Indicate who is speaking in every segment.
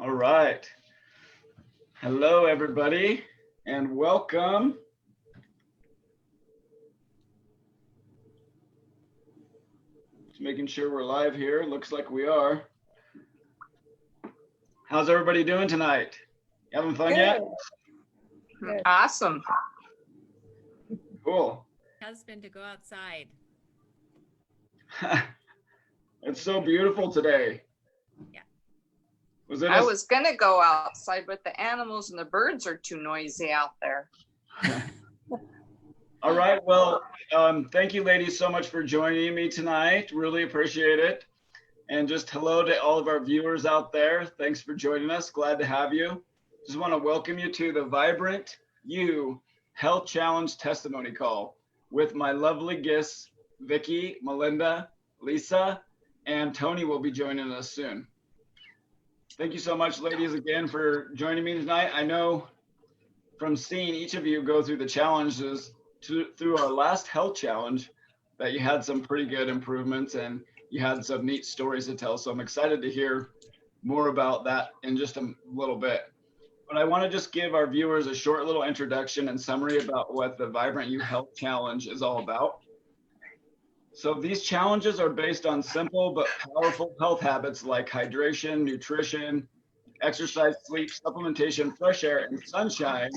Speaker 1: All right. Hello, everybody, and welcome. Just making sure we're live here. Looks like we are. How's everybody doing tonight? You having fun yet?
Speaker 2: Good.
Speaker 3: Awesome.
Speaker 1: Cool.
Speaker 2: Husband to go outside.
Speaker 1: It's so beautiful today.
Speaker 2: Yeah.
Speaker 3: I was gonna go outside, but the animals and the birds are too noisy out there.
Speaker 1: All right. Well, thank you, ladies, so much for joining me tonight. Really appreciate it. And just hello to all of our viewers out there. Thanks for joining us. Glad to have you. Just want to welcome you to the Vibrant You Health Challenge Testimony Call with my lovely guests, Vicki, Melinda, Lisa, and Toni will be joining us soon. Thank you so much, ladies, again for joining me tonight. I know from seeing each of you go through the challenges through our last health challenge that you had some pretty good improvements and you had some neat stories to tell. So I'm excited to hear more about that in just a little bit. But I want to just give our viewers a short little introduction and summary about what the Vibrant You Health Challenge is all about. So these challenges are based on simple but powerful health habits like hydration, nutrition, exercise, sleep, supplementation, fresh air, and sunshine,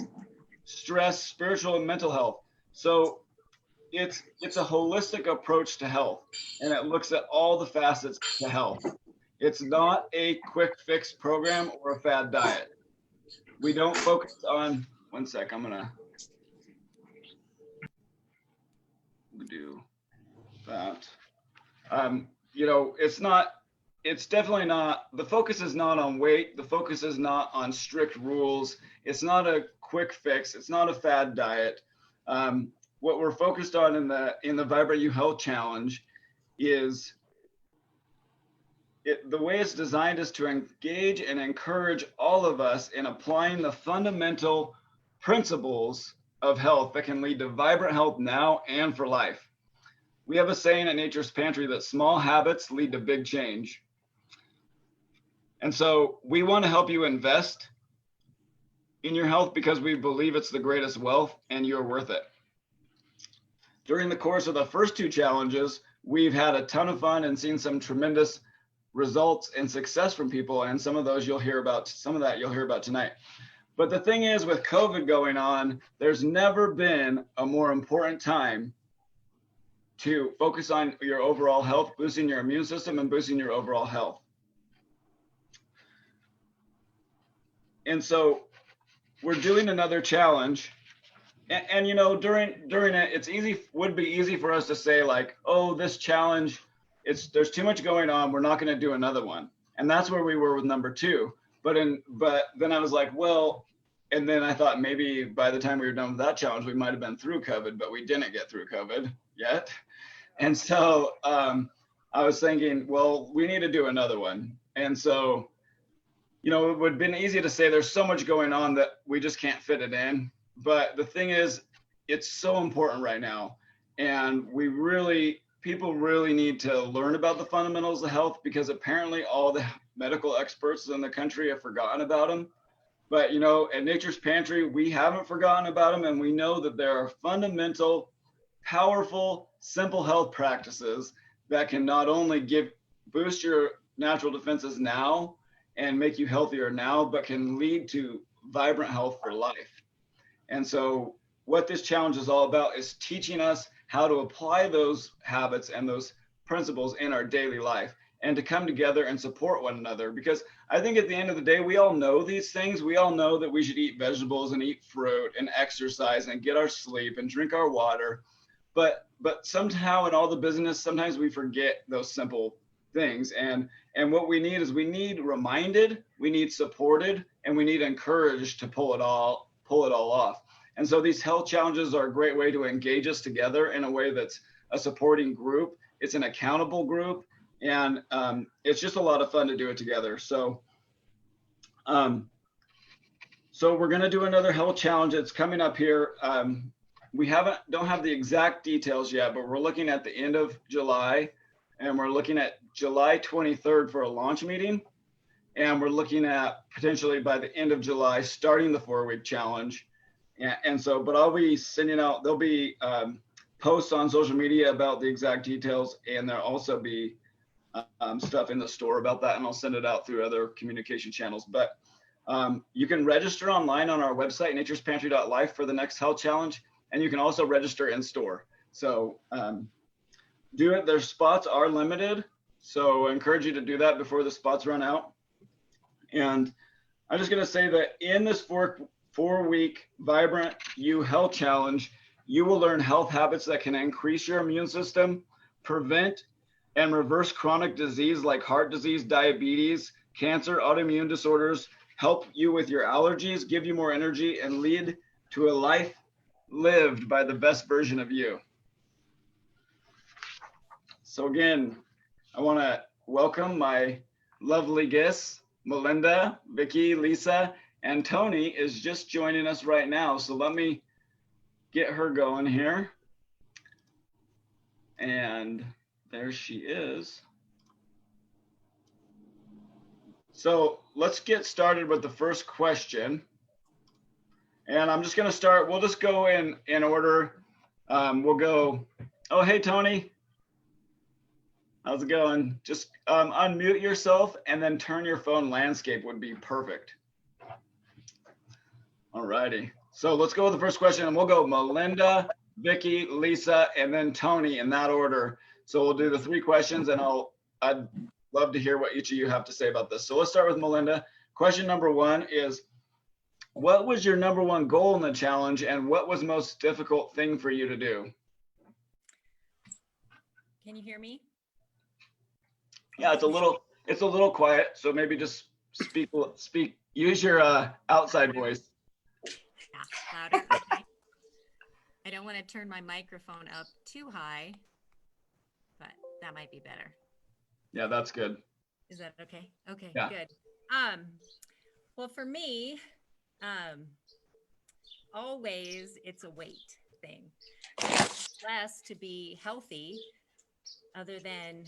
Speaker 1: stress, spiritual and mental health. So it's a holistic approach to health, and it looks at all the facets to health. It's not a quick fix program or a fad diet. We don't focus on, one sec, I'm gonna do that. It's definitely not, the focus is not on weight. The focus is not on strict rules. It's not a quick fix. It's not a fad diet. What we're focused on in the Vibrant You Health Challenge is the way it's designed is to engage and encourage all of us in applying the fundamental principles of health that can lead to vibrant health now and for life. We have a saying at Nature's Pantry that small habits lead to big change. And so we want to help you invest in your health because we believe it's the greatest wealth and you're worth it. During the course of the first two challenges, we've had a ton of fun and seen some tremendous results and success from people. And some of that you'll hear about tonight. But the thing is, with COVID going on, there's never been a more important time to focus on your overall health, boosting your immune system and boosting your overall health. And so we're doing another challenge. And you know, during it, would be easy for us to say like, oh, this challenge, there's too much going on. We're not going to do another one. And that's where we were with number 2. But then I was like, well, and then I thought maybe by the time we were done with that challenge, we might've been through COVID, but we didn't get through COVID yet. And so I was thinking, well, we need to do another one. And so, you know, it would have been easy to say there's so much going on that we just can't fit it in. But the thing is, it's so important right now. And people really need to learn about the fundamentals of health because apparently all the medical experts in the country have forgotten about them. But, you know, at Nature's Pantry, we haven't forgotten about them. And we know that there are fundamental, powerful, simple health practices that can not only boost your natural defenses now and make you healthier now, but can lead to vibrant health for life. And so what this challenge is all about is teaching us how to apply those habits and those principles in our daily life and to come together and support one another. Because I think at the end of the day, we all know these things. We all know that we should eat vegetables and eat fruit and exercise and get our sleep and drink our water. But somehow in all the business, sometimes we forget those simple things. And what we need is reminded, we need supported, and we need encouraged to pull it all off. And so these health challenges are a great way to engage us together in a way that's a supporting group. It's an accountable group, and it's just a lot of fun to do it together. So we're going to do another health challenge. It's coming up here. We don't have the exact details yet, but we're looking at the end of July, and we're looking at July 23rd for a launch meeting. And we're looking at potentially by the end of July, starting the 4-week challenge. And so, but I'll be sending out, there'll be posts on social media about the exact details, and there'll also be stuff in the store about that, and I'll send it out through other communication channels. But you can register online on our website, naturespantry.life, for the next health challenge, and you can also register in store. So do it. Their spots are limited, so I encourage you to do that before the spots run out. And I'm just going to say that in this 4-week Vibrant You Health Challenge, you will learn health habits that can increase your immune system, prevent and reverse chronic disease like heart disease, diabetes, cancer, autoimmune disorders, help you with your allergies, give you more energy, and lead to a life lived by the best version of you. So again, I want to welcome my lovely guests, Melinda, Vicki, Lisa, and Toni is just joining us right now. So let me get her going here. And there she is. So let's get started with the first question. And I'm just going to start, we'll just go in order. We'll go, oh, hey, Toni. How's it going? Just unmute yourself and then turn your phone landscape would be perfect. All righty. So let's go with the first question, and we'll go Melinda, Vicki, Lisa, and then Toni in that order. So we'll do the 3 questions, and I'd love to hear what each of you have to say about this. So let's start with Melinda. Question number 1 is, what was your number 1 goal in the challenge, and what was the most difficult thing for you to do?
Speaker 2: Can you hear me?
Speaker 1: Yeah, it's a little quiet, so maybe just speak, use your outside voice.
Speaker 2: Yeah, louder. Okay. I don't want to turn my microphone up too high, but that might be better.
Speaker 1: Yeah, that's good.
Speaker 2: Is that okay? Okay,
Speaker 1: yeah.
Speaker 2: Good. Well, for me, always it's a weight thing. It's less to be healthy, other than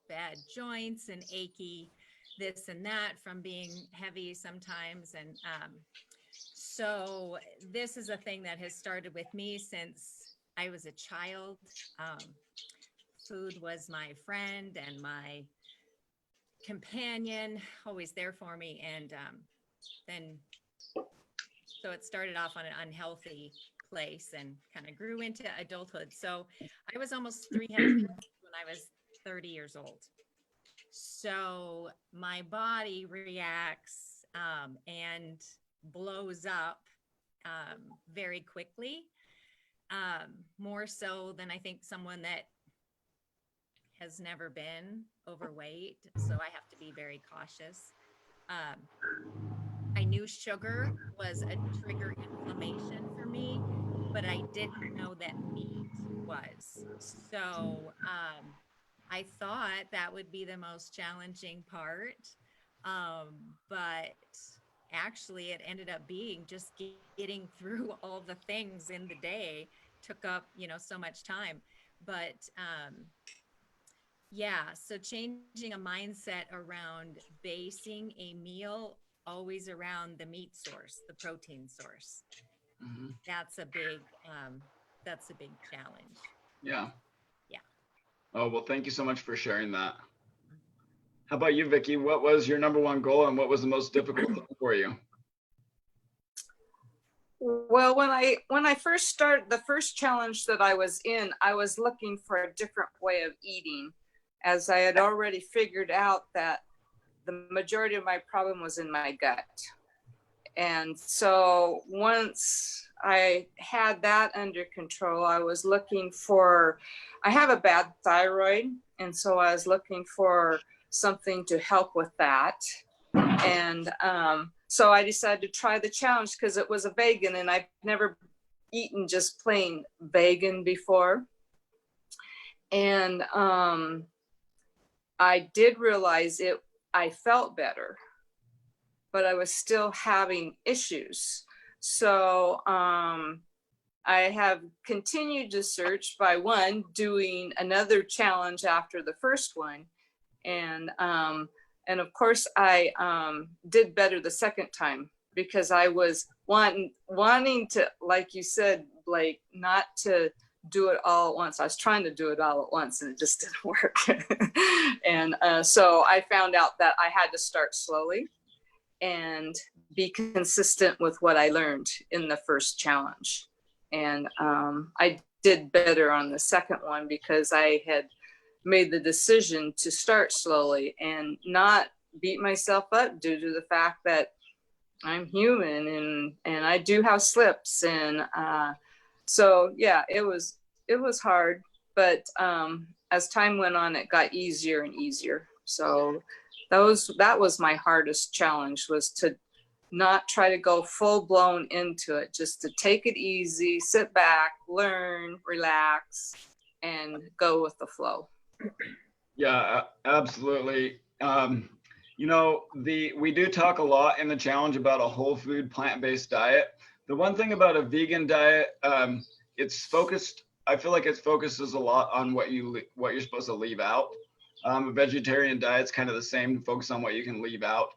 Speaker 2: bad joints and achy this and that from being heavy sometimes. And so this is a thing that has started with me since I was a child. Food was my friend and my companion, always there for me. And then, so it started off on an unhealthy place and kind of grew into adulthood. So I was almost 300 when I was 30 years old. So my body reacts and blows up very quickly, more so than I think someone that has never been overweight. So I have to be very cautious. I knew sugar was a trigger inflammation for me, but I didn't know that meat was. So I thought that would be the most challenging part. But actually it ended up being just getting through all the things in the day took up, so much time. But yeah, so changing a mindset around basing a meal always around the meat source, the protein source. Mm-hmm. That's a big challenge.
Speaker 1: Yeah.
Speaker 2: Yeah.
Speaker 1: Oh, well, thank you so much for sharing that. How about you, Vicki? What was your number 1 goal and what was the most difficult thing for you?
Speaker 3: Well, when I first started the first challenge that I was in, I was looking for a different way of eating, as I had already figured out that the majority of my problem was in my gut. And so once I had that under control, I was looking for, I have a bad thyroid, and so I was looking for something to help with that. And so I decided to try the challenge because it was a vegan, and I've never eaten just plain vegan before. And I did realize I felt better, but I was still having issues. So I have continued to search by doing another challenge after the first one. And And of course, I did better the second time because I was wanting to, like you said, Blake, not to do it all at once. I was trying to do it all at once and it just didn't work. And so I found out that I had to start slowly and be consistent with what I learned in the first challenge. And I did better on the second one because I had made the decision to start slowly and not beat myself up due to the fact that I'm human and I do have slips. And so, yeah, it was hard, but as time went on, it got easier and easier. So that was my hardest challenge, was to not try to go full blown into it, just to take it easy, sit back, learn, relax, and go with the flow.
Speaker 1: Yeah, absolutely. You know, we do talk a lot in the challenge about a whole food plant-based diet. The one thing about a vegan diet, it's focused. I feel like it focuses a lot on what you're supposed to leave out. A vegetarian diet's kind of the same, focus on what you can leave out.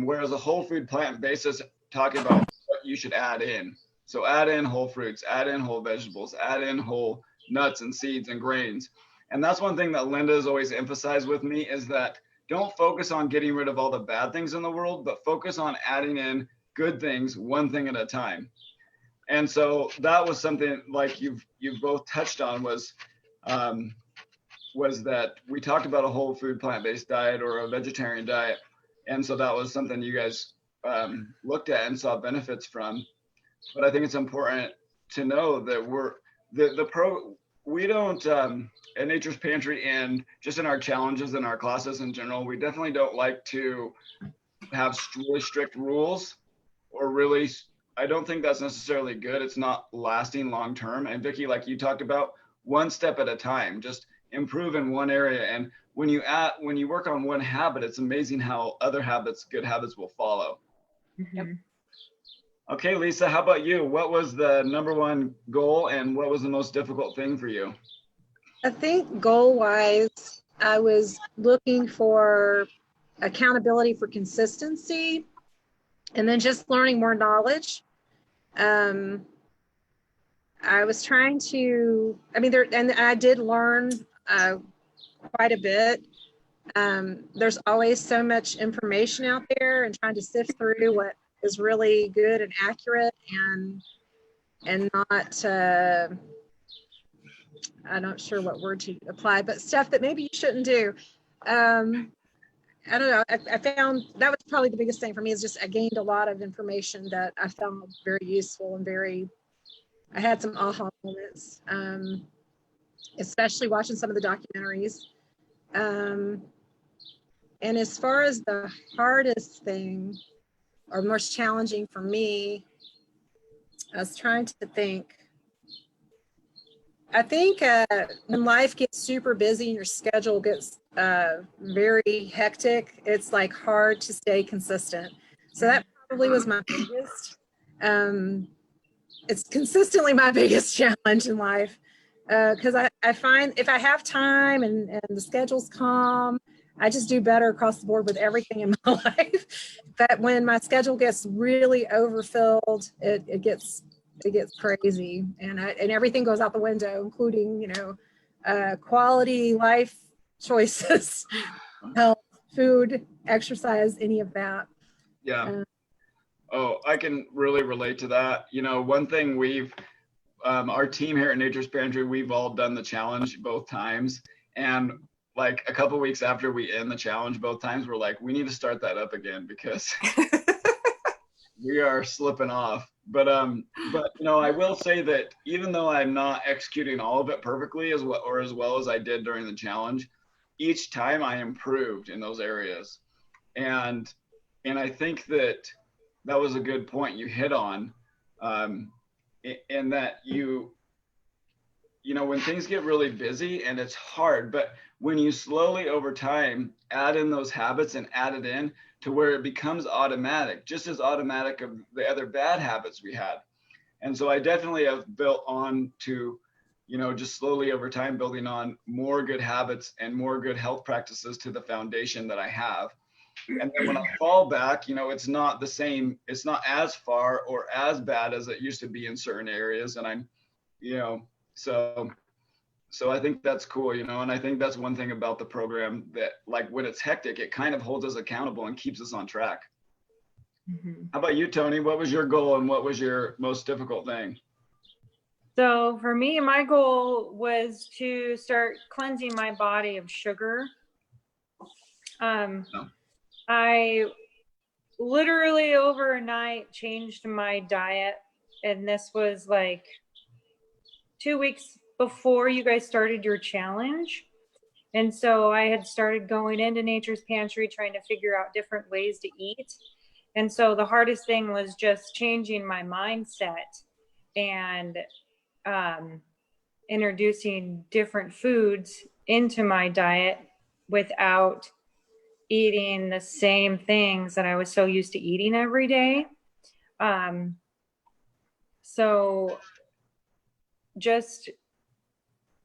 Speaker 1: Whereas a whole food plant-based is talking about what you should add in. So add in whole fruits, add in whole vegetables, add in whole nuts and seeds and grains. And that's one thing that Linda has always emphasized with me, is that don't focus on getting rid of all the bad things in the world, but focus on adding in good things, one thing at a time. And so that was something like you've both touched on, was that we talked about a whole food plant-based diet or a vegetarian diet. And so that was something you guys looked at and saw benefits from. But I think it's important to know that we don't, at Nature's Pantry and just in our challenges and our classes in general, we definitely don't like to have really strict rules, or really, I don't think that's necessarily good. It's not lasting long term. And Vicki, like you talked about, one step at a time, just improve in one area. And when you work on one habit, it's amazing how other habits, good habits, will follow.
Speaker 3: Yep.
Speaker 1: Okay, Lisa, how about you? What was the number one goal and what was the most difficult thing for you?
Speaker 4: I think goal-wise, I was looking for accountability for consistency and then just learning more knowledge. I was trying to, and I did learn quite a bit. There's always so much information out there, and trying to sift through what is really good and accurate and not, I'm not sure what word to apply, but stuff that maybe you shouldn't do. I don't know. I found that was probably the biggest thing for me, is just I gained a lot of information that I found very useful and I had some aha moments, especially watching some of the documentaries. And as far as the hardest thing or most challenging for me, I was trying to think. I think when life gets super busy and your schedule gets very hectic, it's like hard to stay consistent. So that probably was my biggest. It's consistently my biggest challenge in life, because I find if I have time and the schedule's calm, I just do better across the board with everything in my life. But when my schedule gets really overfilled, it gets crazy, and everything goes out the window, including quality life choices, health, food, exercise, any of that.
Speaker 1: Yeah. Oh, I can really relate to that. One thing our team here at Nature's Pantry, we've all done the challenge both times, and like a couple weeks after we end the challenge both times, we're like, we need to start that up again because we are slipping off. But I will say that even though I'm not executing all of it perfectly as well as I did during the challenge, each time I improved in those areas. And I think that was a good point you hit on, in that when things get really busy and it's hard, but when you slowly over time add in those habits and add it in to where it becomes automatic, just as automatic of the other bad habits we had. And so I definitely have built on to, just slowly over time, building on more good habits and more good health practices to the foundation that I have. And then when I fall back, you know, it's not the same, it's not as far or as bad as it used to be in certain areas. And I'm, you know, so I think that's cool, you know, and I think that's one thing about the program that, like, when it's hectic, it kind of holds us accountable and keeps us on track.
Speaker 5: Mhm.
Speaker 1: How about you, Toni? What was your goal and what was your most difficult thing?
Speaker 5: So for me, my goal was to start cleansing my body of sugar.
Speaker 1: No.
Speaker 5: I literally overnight changed my diet, and this was like 2 weeks before you guys started your challenge. And so I had started going into Nature's Pantry, trying to figure out different ways to eat. And so the hardest thing was just changing my mindset and introducing different foods into my diet without eating the same things that I was so used to eating every day. So just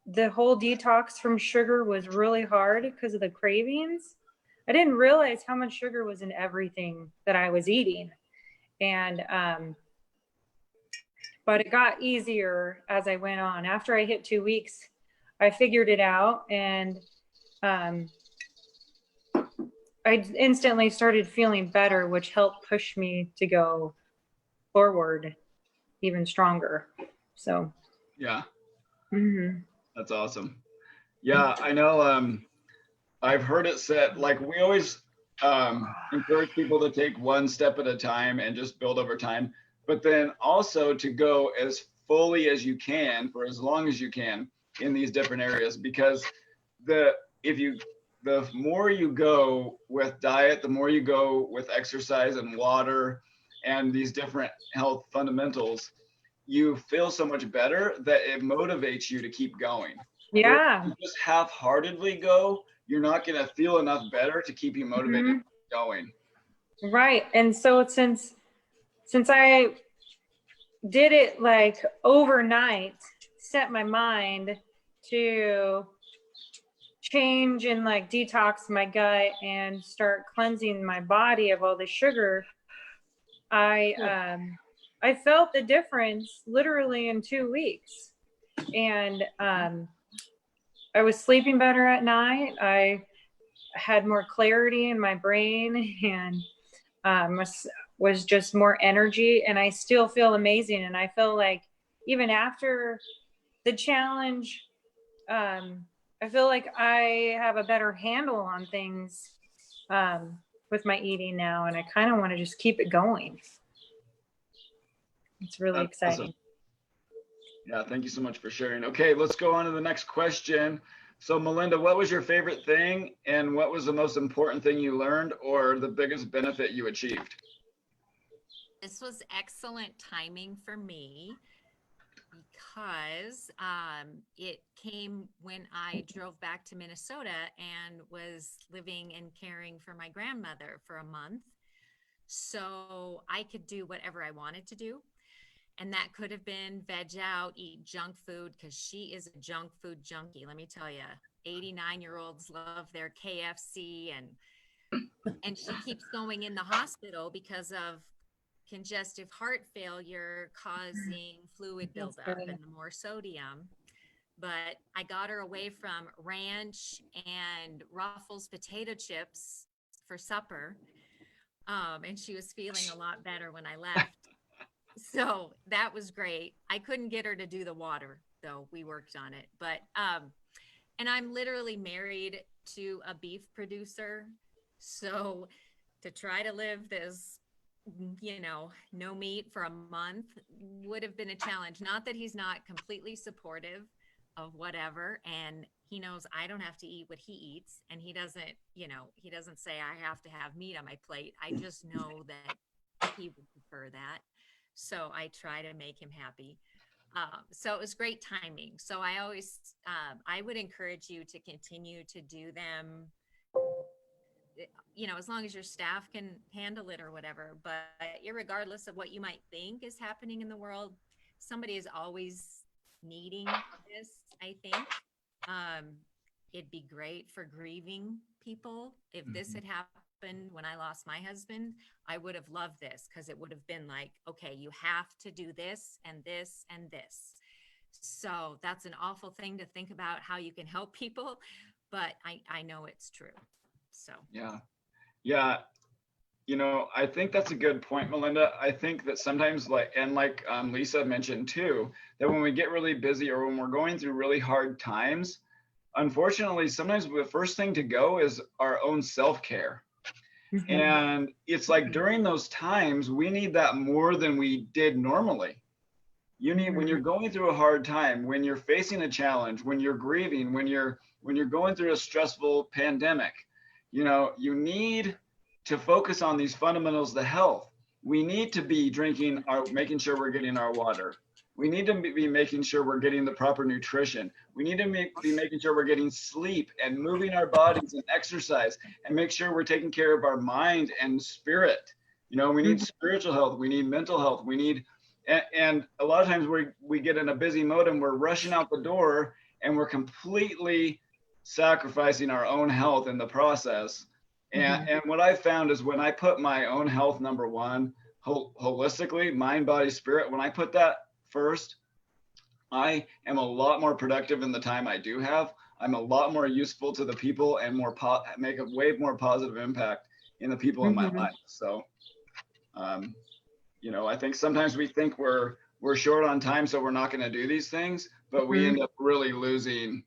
Speaker 5: the whole detox from sugar was really hard because of the cravings. I didn't realize how much sugar was in everything that I was eating. And, but it got easier as I went on. After I hit 2 weeks, I figured it out, and I instantly started feeling better, which helped push me to go forward even stronger. So,
Speaker 1: Yeah,
Speaker 5: mhm.
Speaker 1: that's awesome. Yeah, I know. I've heard it said, like, we always encourage people to take one step at a time and just build over time, but then also to go as fully as you can for as long as you can in these different areas, because the if you the more you go with diet, the more you go with exercise and water and these different health fundamentals, you feel so much better that it motivates you to keep going. Where
Speaker 5: Yeah.
Speaker 1: you just half-heartedly go, you're not going to feel enough better to keep you motivated to keep going.
Speaker 5: Right. And so since I did it like overnight, set my mind to change and like detox my gut and start cleansing my body of all the sugar, I felt the difference literally in 2 weeks. And I was sleeping better at night. I had more clarity in my brain, and was just more energy, and I still feel amazing. And I feel like even after the challenge, I feel like I have a better handle on things with my eating now, and I kind of want to just keep it going. It's really
Speaker 1: That's
Speaker 5: exciting.
Speaker 1: awesome. Yeah, thank you so much for sharing. Okay, let's go on to the next question. So Melinda, what was your favorite thing and what was the most important thing you learned or the biggest benefit you achieved?
Speaker 2: This was excellent timing for me because it came when I drove back to Minnesota and was living and caring for my grandmother for a month. So I could do whatever I wanted to do. And that could have been veg out, eat junk food, because she is a junk food junkie. Let me tell you, 89-year-olds love their KFC, and she keeps going in the hospital because of congestive heart failure causing fluid buildup and the more sodium. But I got her away from ranch and Ruffles potato chips for supper. And she was feeling a lot better when I left. So that was great. I couldn't get her to do the water, though. We worked on it. But and I'm literally married to a beef producer. So to try to live this, no meat for a month would have been a challenge. Not that he's not completely supportive of whatever. And he knows I don't have to eat what he eats. And he doesn't say I have to have meat on my plate. I just know that he would prefer that. So I try to make him happy. So it was great timing. So I would encourage you to continue to do them, as long as your staff can handle it or whatever. But irregardless of what you might think is happening in the world, somebody is always needing this, I think. It'd be great for grieving people if this had happened happened when I lost my husband, I would have loved this because it would have been like, okay, you have to do this and this and this. So that's an awful thing to think about how you can help people, but I know it's true. So
Speaker 1: Yeah. Yeah. I think that's a good point, Melinda. I think that sometimes, like Lisa mentioned too, that when we get really busy or when we're going through really hard times, unfortunately, sometimes the first thing to go is our own self-care. And it's like during those times, we need that more than we did normally. When you're going through a hard time, when you're facing a challenge, when you're grieving, when you're going through a stressful pandemic, you need to focus on these fundamentals of health. We need to be making sure we're getting our water. We need to be making sure we're getting the proper nutrition. We need to be making sure we're getting sleep and moving our bodies and exercise, and make sure we're taking care of our mind and spirit. We need spiritual health. We need mental health. We need, and a lot of times we get in a busy mode and we're rushing out the door and we're completely sacrificing our own health in the process. And what I found is when I put my own health number one, holistically, mind, body, spirit, when I put that first, I am a lot more productive in the time I do have. I'm a lot more useful to the people and make a way more positive impact in the people in my life. So, I think sometimes we think we're short on time, so we're not going to do these things, but we end up really losing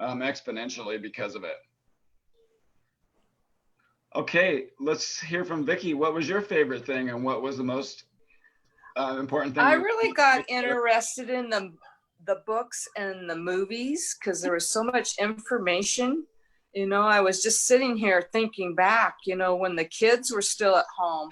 Speaker 1: exponentially because of it. Okay, let's hear from Vicki. What was your favorite thing, and what was the most important thing?
Speaker 3: I really got interested in the books and the movies because there was so much information. I was just sitting here thinking back, when the kids were still at home,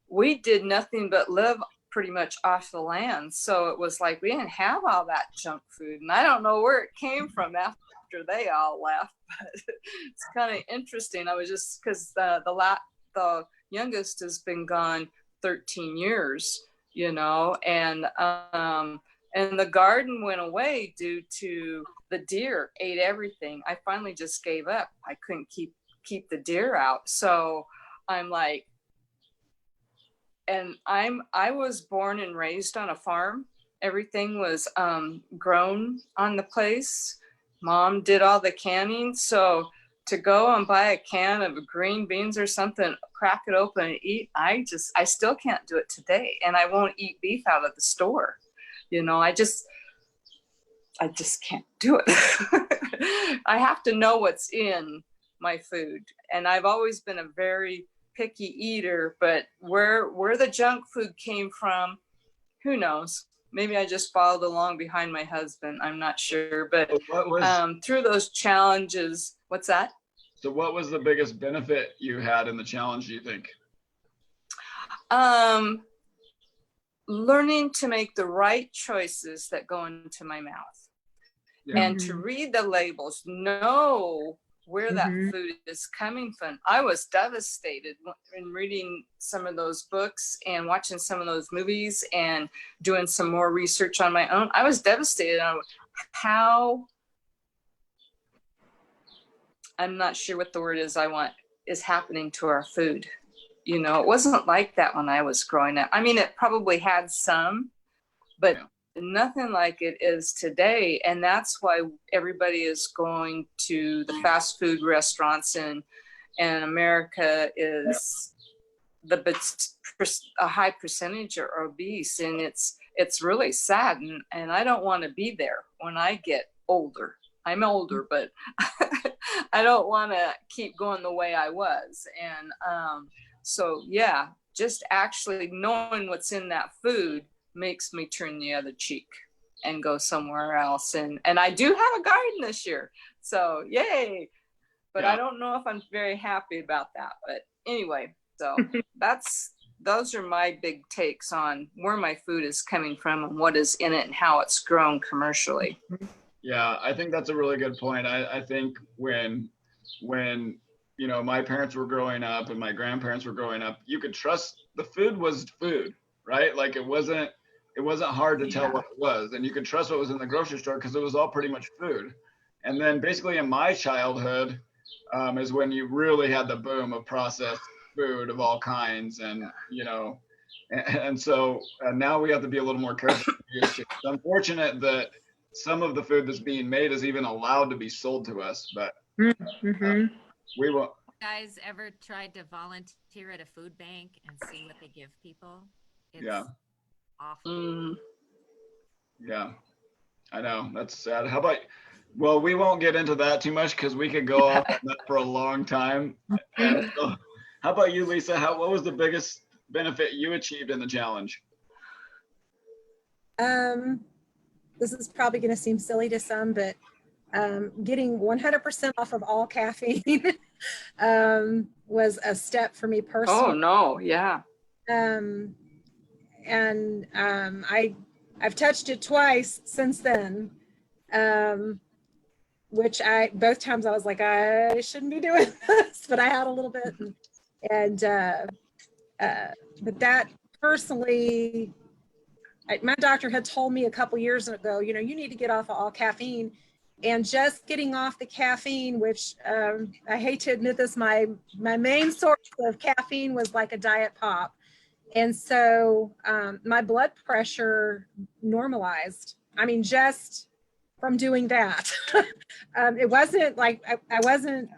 Speaker 3: we did nothing but live pretty much off the land. So it was like we didn't have all that junk food, and I don't know where it came from after they all left, but it's kind of interesting. I was just, because the youngest has been gone 13 years, and the garden went away due to the deer ate everything. I finally just gave up. I couldn't keep the deer out. So I'm like, and I was born and raised on a farm. Everything was grown on the place. Mom did all the canning. So to go and buy a can of green beans or something, crack it open and eat, I still can't do it today. And I won't eat beef out of the store. I just can't do it. I have to know what's in my food. And I've always been a very picky eater, but where the junk food came from, who knows? Maybe I just followed along behind my husband. I'm not sure, but through those challenges, what's that?
Speaker 1: So what was the biggest benefit you had in the challenge, do you think?
Speaker 3: Learning to make the right choices that go into my mouth, and to read the labels, know where that food is coming from. I was devastated in reading some of those books and watching some of those movies and doing some more research on my own. I was devastated on how, I'm not sure what the word is is happening to our food. It wasn't like that when I was growing up. I mean, it probably had some, but nothing like it is today. And that's why everybody is going to the fast food restaurants, and America is a high percentage are obese, and it's really sad. And I don't want to be there when I get older. I'm older, but I don't want to keep going the way I was. And so, yeah, just actually knowing what's in that food makes me turn the other cheek and go somewhere else. And I do have a garden this year, so yay. But I don't know if I'm very happy about that. But anyway, so those are my big takes on where my food is coming from and what is in it and how it's grown commercially.
Speaker 1: Yeah, I think that's a really good point. I think when my parents were growing up and my grandparents were growing up, you could trust the food was food, right? Like it wasn't hard to tell what it was, and you could trust what was in the grocery store because it was all pretty much food. And then basically in my childhood, is when you really had the boom of processed food of all kinds, and so now we have to be a little more careful. It's unfortunate that some of the food that's being made is even allowed to be sold to us, but we won't.
Speaker 2: Guys ever tried to volunteer at a food bank and see what they give people? It's awful.
Speaker 1: Yeah, I know, that's sad. How about, well, we won't get into that too much because we could go off on that for a long time. And so, how about you, Lisa? What was the biggest benefit you achieved in the challenge?
Speaker 4: This is probably going to seem silly to some, but getting 100% off of all caffeine was a step for me personally.
Speaker 3: Oh no, yeah.
Speaker 4: I've touched it twice since then, which both times I was like, I shouldn't be doing this, but I had a little bit, but that personally, my doctor had told me a couple years ago, you need to get off of all caffeine. And just getting off the caffeine, which I hate to admit this, my main source of caffeine was like a diet pop. And so my blood pressure normalized. I mean, just from doing that. It wasn't like, I wasn't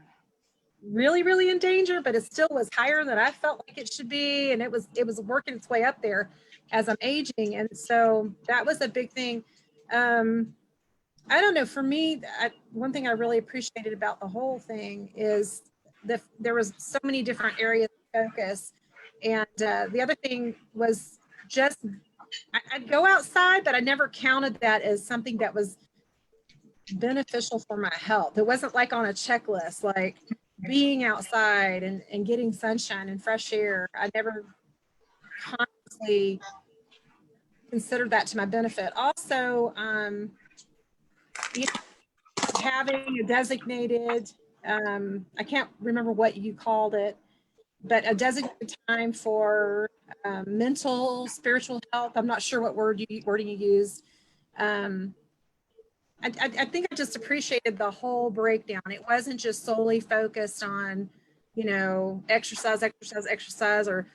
Speaker 4: really in danger, but it still was higher than I felt like it should be. And it was working its way up there as I'm aging. And so that was a big thing. I don't know, for me, one thing I really appreciated about the whole thing is there was so many different areas of focus. And the other thing was just, I'd go outside, but I never counted that as something that was beneficial for my health. It wasn't like on a checklist, like being outside and getting sunshine and fresh air. I never consciously considered that to my benefit. Also, having a designated, I can't remember what you called it, but a designated time for mental, spiritual health. I'm not sure what wording you used. I think I just appreciated the whole breakdown. It wasn't just solely focused on, exercise, or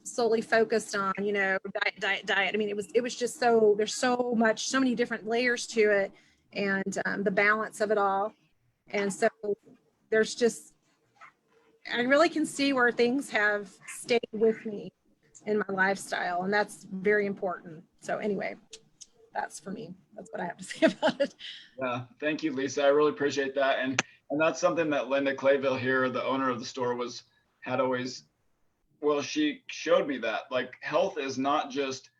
Speaker 4: solely focused on, diet. I mean, it was just there's so many different layers to it, and the balance of it all. And so there's just, I really can see where things have stayed with me in my lifestyle, and that's very important. So anyway, that's for me. That's what I have to say about it.
Speaker 1: Yeah, thank you, Lisa. I really appreciate that. And that's something that Linda Clayville here, the owner of the store, had always, well, she showed me that, like, health is not just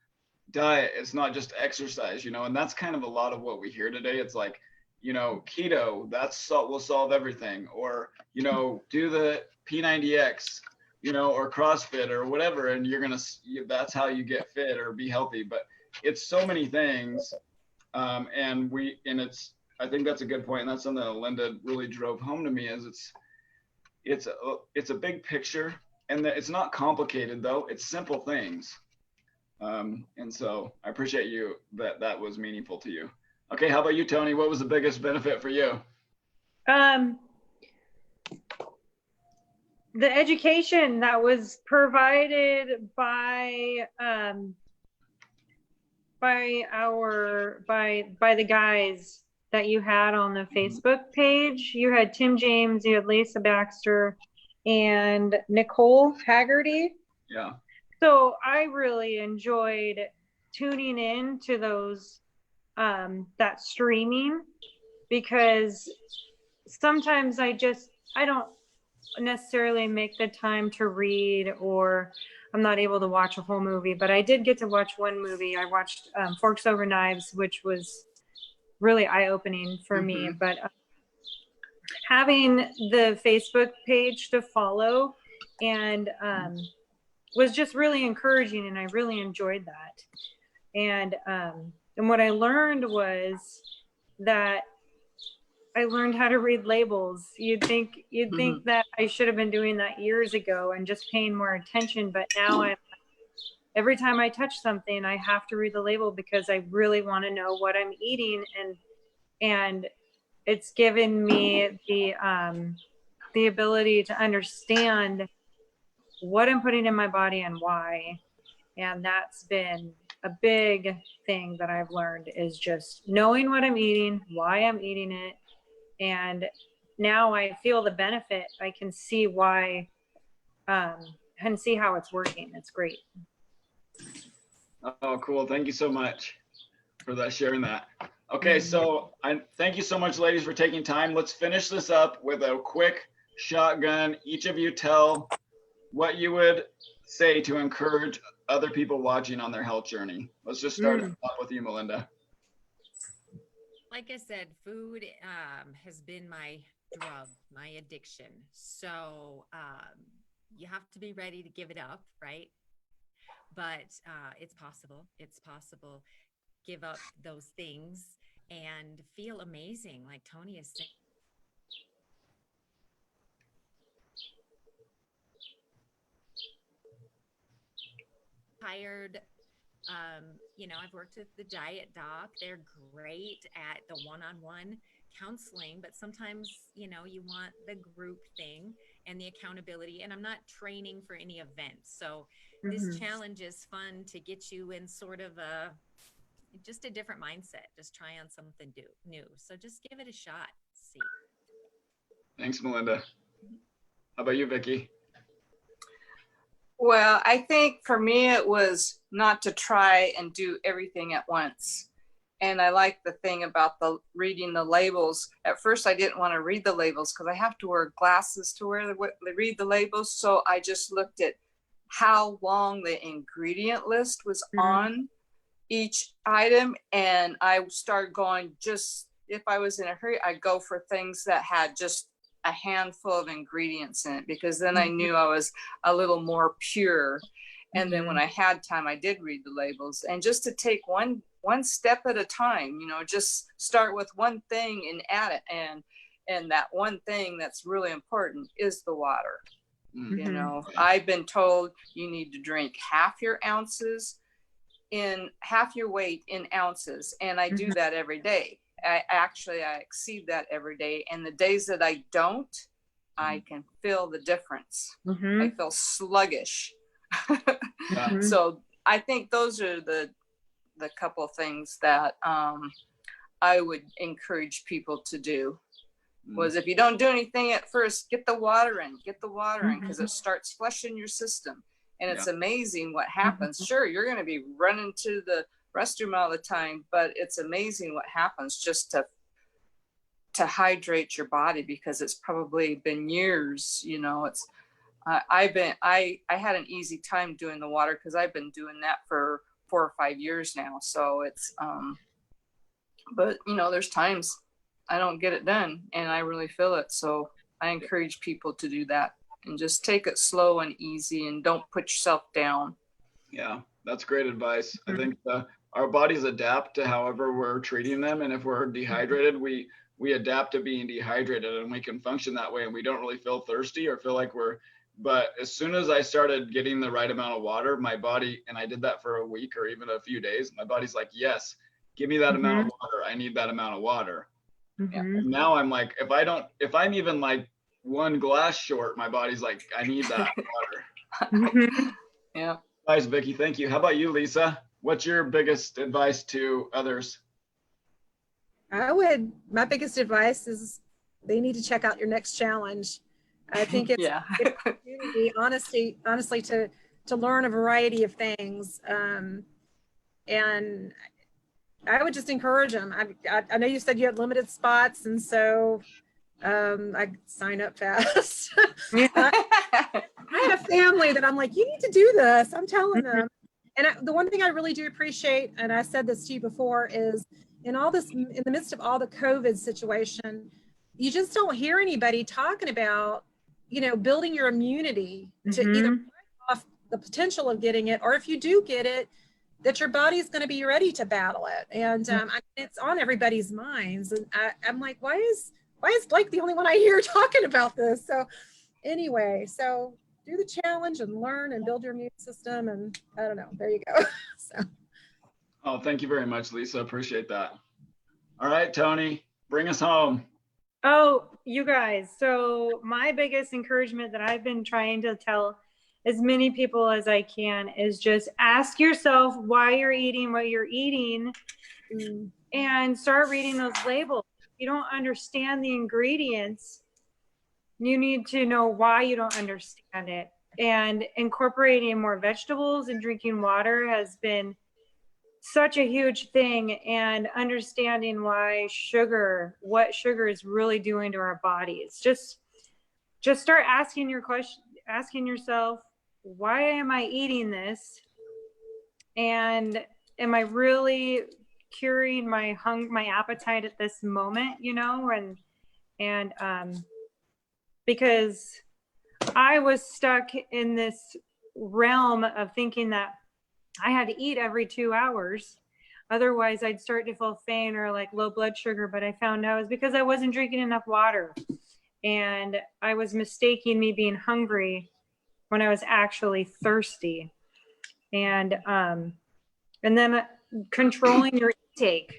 Speaker 1: diet, it's not just exercise, and that's kind of a lot of what we hear today. It's like, keto, will solve everything, or, do the P90X, or CrossFit or whatever, and that's how you get fit or be healthy. But it's so many things. I think that's a good point. And that's something that Linda really drove home to me, is it's a big picture, and it's not complicated though. It's simple things. And so I appreciate you that was meaningful to you. Okay. How about you, Toni? What was the biggest benefit for you?
Speaker 5: The education that was provided by the guys that you had on the Facebook page. You had Tim James, you had Lisa Baxter, and Nicole Haggerty.
Speaker 1: Yeah.
Speaker 5: So I really enjoyed tuning in to those, that streaming, because sometimes I don't necessarily make the time to read, or I'm not able to watch a whole movie, but I did get to watch one movie. I watched Forks Over Knives, which was really eye-opening for me. But having the Facebook page to follow and was just really encouraging, and I really enjoyed that. And what I learned was that I learned how to read labels. You'd think that I should have been doing that years ago and just paying more attention, but now every time I touch something, I have to read the label, because I really want to know what I'm eating, and it's given me the ability to understand what I'm putting in my body and why. And that's been a big thing that I've learned, is just knowing what I'm eating, why I'm eating it. And now I feel the benefit. I can see why, and see how it's working. It's great.
Speaker 1: Oh, cool. Thank you so much for that, sharing that. Okay, so thank you so much, ladies, for taking time. Let's finish this up with a quick shotgun. Each of you tell what you would say to encourage other people watching on their health journey. Let's just start off with you, Melinda.
Speaker 2: Like I said, food has been my drug, my addiction. So you have to be ready to give it up, right? But it's possible. It's possible. Give up those things and feel amazing, like Toni is saying. Hired, you know, I've worked with the diet doc. They're great at the one-on-one counseling, but sometimes, you know, you want the group thing and the accountability. And I'm not training for any event. So this challenge is fun to get you in sort of just a different mindset. Just try on something new. So just give it a shot. See.
Speaker 1: Thanks, Melinda. How about you, Vicki?
Speaker 3: Well, I think for me, it was not to try and do everything at once. And I like the thing about reading the labels. At first, I didn't want to read the labels because I have to wear glasses to read the labels. So I just looked at how long the ingredient list was on each item. And I started going, just if I was in a hurry, I'd go for things that had just a handful of ingredients in it, because then I knew I was a little more pure. And then when I had time, I did read the labels, and just to take one step at a time, you know, just start with one thing and add it. And that one thing that's really important is the water. You know, I've been told you need to drink half your weight in ounces. And I do that every day. I exceed that every day. And the days that I don't, I can feel the difference. I feel sluggish. So I think those are the couple of things that I would encourage people to do. Was if you don't do anything at first, get the water in, because it starts flushing your system. And it's amazing what happens. Sure, you're going to be running to the restroom all the time, but it's amazing what happens just to hydrate your body, because it's probably been years, you know. It's I had an easy time doing the water because I've been doing that for 4 or 5 years now. So it's but you know, there's times I don't get it done and I really feel it. So I encourage people to do that and just take it slow and easy and don't put yourself down.
Speaker 1: Yeah, that's great advice. I think our bodies adapt to however we're treating them. And if we're dehydrated, we adapt to being dehydrated, and we can function that way, and we don't really feel thirsty or feel like but as soon as I started getting the right amount of water, my body, and I did that for a week or even a few days, my body's like, yes, give me that amount of water. I need that amount of water. And now I'm like, if I'm even like one glass short, my body's like, I need that water.
Speaker 3: Yeah.
Speaker 1: Nice, Vicki. Thank you. How about you, Lisa? What's your biggest advice to others?
Speaker 4: My biggest advice is they need to check out your next challenge. I think it's an opportunity, honestly, to learn a variety of things. And I would just encourage them. I know you said you had limited spots, and so I sign up fast. I have family that I'm like, you need to do this. I'm telling them. And the one thing I really do appreciate, and I said this to you before, is in the midst of all the COVID situation, you just don't hear anybody talking about, you know, building your immunity to either fight off the potential of getting it, or if you do get it, that your body's going to be ready to battle it. And it's on everybody's minds. And I'm like, why is Blake the only one I hear talking about this? So anyway, so do the challenge and learn and build your immune system. And I don't know, there you go. So.
Speaker 1: Oh, thank you very much, Lisa. Appreciate that. All right, Toni, bring us home.
Speaker 5: Oh, you guys. So my biggest encouragement that I've been trying to tell as many people as I can is just ask yourself why you're eating what you're eating and start reading those labels. If you don't understand the ingredients, you need to know why you don't understand it. And incorporating more vegetables and drinking water has been such a huge thing, and understanding what sugar is really doing to our bodies. Just start asking asking yourself, why am I eating this? And am I really curing my appetite at this moment, you know? And because I was stuck in this realm of thinking that I had to eat every 2 hours. Otherwise, I'd start to feel faint or like low blood sugar. But I found out it was because I wasn't drinking enough water. And I was mistaking me being hungry when I was actually thirsty. And then controlling your intake,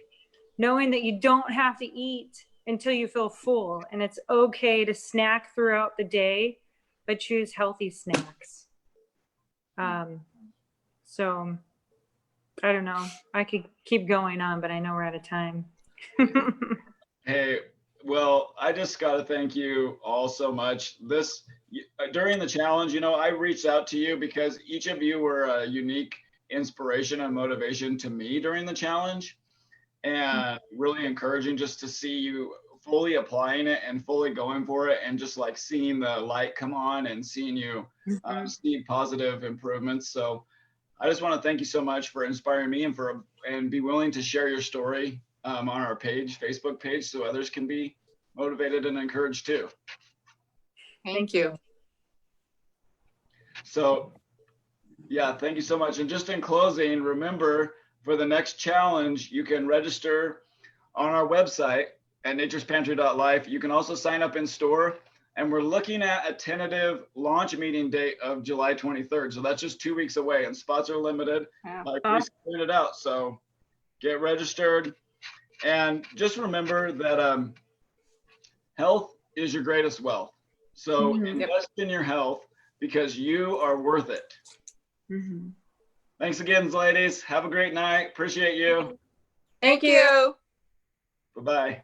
Speaker 5: knowing that you don't have to eat until you feel full. And it's okay to snack throughout the day, but choose healthy snacks. So I don't know. I could keep going on, but I know we're out of time.
Speaker 1: Hey, well, I just got to thank you all so much. During the challenge, I reached out to you because each of you were a unique inspiration and motivation to me during the challenge, and really encouraging just to see you fully applying it and fully going for it, and just like seeing the light come on and seeing you see positive improvements. So I just want to thank you so much for inspiring me and be willing to share your story on our Facebook page, so others can be motivated and encouraged too.
Speaker 3: Thank you.
Speaker 1: So yeah, thank you so much. And just in closing, remember, for the next challenge, you can register on our website at naturespantry.life. You can also sign up in store. And we're looking at a tentative launch meeting date of July 23rd. So that's just 2 weeks away, and spots are limited, like we pointed out. So get registered. And just remember that health is your greatest wealth. So invest in your health, because you are worth it. Thanks again, ladies. Have a great night. Appreciate you.
Speaker 3: Thank you.
Speaker 1: Bye-bye.